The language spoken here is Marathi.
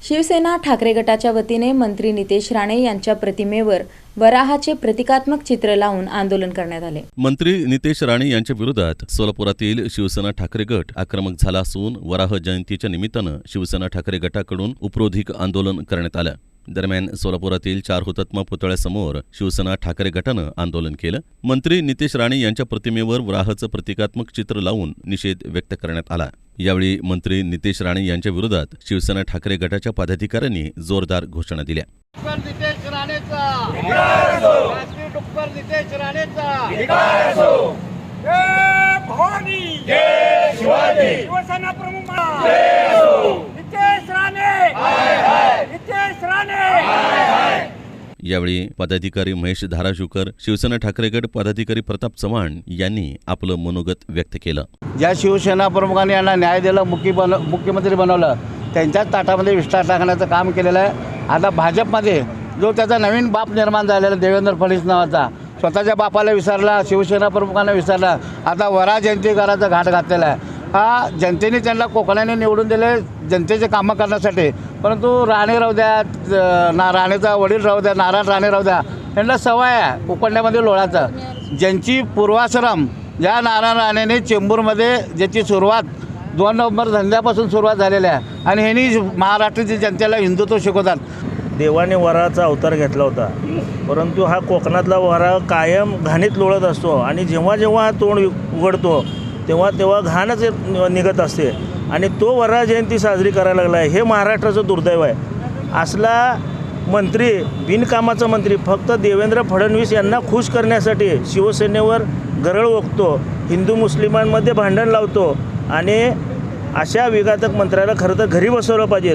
शिवसेना ठाकरे गटाच्या वतीने मंत्री नितेश राणे यांच्या प्रतिमेवर वराहाचे प्रतिकात्मक चित्र लावून आंदोलन करण्यात आले। मंत्री नितेश राणे यांच्या विरोधात सोलापुरातील शिवसेना ठाकरे गट आक्रमक झाला असून वराह जयंतीच्या निमित्तानं शिवसेना ठाकरे गटाकडून उपरोधिक आंदोलन करण्यात आलं। दरम्यान सोलापुरातील 4 हुतात्मा पुतळ्यासमोर शिवसेना ठाकरे गटानं आंदोलन केलं। मंत्री नितेश राणे यांच्या प्रतिमेवर वराहाचं प्रतिकात्मक चित्र लावून निषेध व्यक्त करण्यात आला। यावेळी मंत्री नितेश राणे यांच्या विरोधात शिवसेना ठाकरे गटाच्या पदाधिकाऱ्यांनी जोरदार घोषणा दिल्या। नितेश राणेचा नितेश राणेचा जय भवानी जय शिवाजी शिवसेना प्रमुख जय असो नितेश राणे नितेश राणे। यावेळी पदाधिकारी महेश धाराशिवकर, शिवसेना ठाकरे गट पदाधिकारी प्रताप चव्हाण यांनी आपलं मनोगत व्यक्त केलं। ज्या शिवसेना प्रमुखांनी यांना न्याय दिला, मुख्यमंत्री बनवलं, त्यांच्याच ताटामध्ये विस्तार टाकण्याचं काम केलेलं आहे। आता भाजपमध्ये जो त्याचा नवीन बाप निर्माण झालेला देवेंद्र फडणवीस नावाचा, स्वतःच्या बापाला विसरला, शिवसेना प्रमुखांना विसरला, आता वरा जयंती करायचा घाट घातलेला आहे। हा जनतेने त्यांना कोकणाने निवडून दिले जनतेचे कामं करण्यासाठी, परंतु राणे राहू द्या, राणेचा वडील राहू द्या, नारायण राणे राहू द्या, यांना सवय आहे उकडण्यामध्ये लोळाचं। ज्यांची पूर्वाश्रम ज्या नारायण राणेने चेंबूरमध्ये ज्याची सुरुवात 2 नोव्हेंबर संध्यापासून सुरुवात झालेली आहे आणि ह्यांनी महाराष्ट्राची जनतेला हिंदुत्व शिकवतात। देवाने वराचा अवतार घेतला होता, परंतु हा कोकणातला वरा कायम घाणीत लोळत असतो आणि जेव्हा जेव्हा तोंड उघडतो तेव्हा तेव्हा घाणच निघत असते आणि तो वरा जयंती साजरी करायला लागला आहे। हे महाराष्ट्राचं दुर्दैव आहे। असला मंत्री, बिनकामाचा मंत्री, फक्त देवेंद्र फडणवीस यांना खुश करण्यासाठी शिवसेनेवर गरळ ओकतो, हिंदू मुस्लिमांमध्ये भांडण लावतो आणि अशा विघातक मंत्र्याला खरं तर घरी बसवलं पाहिजे।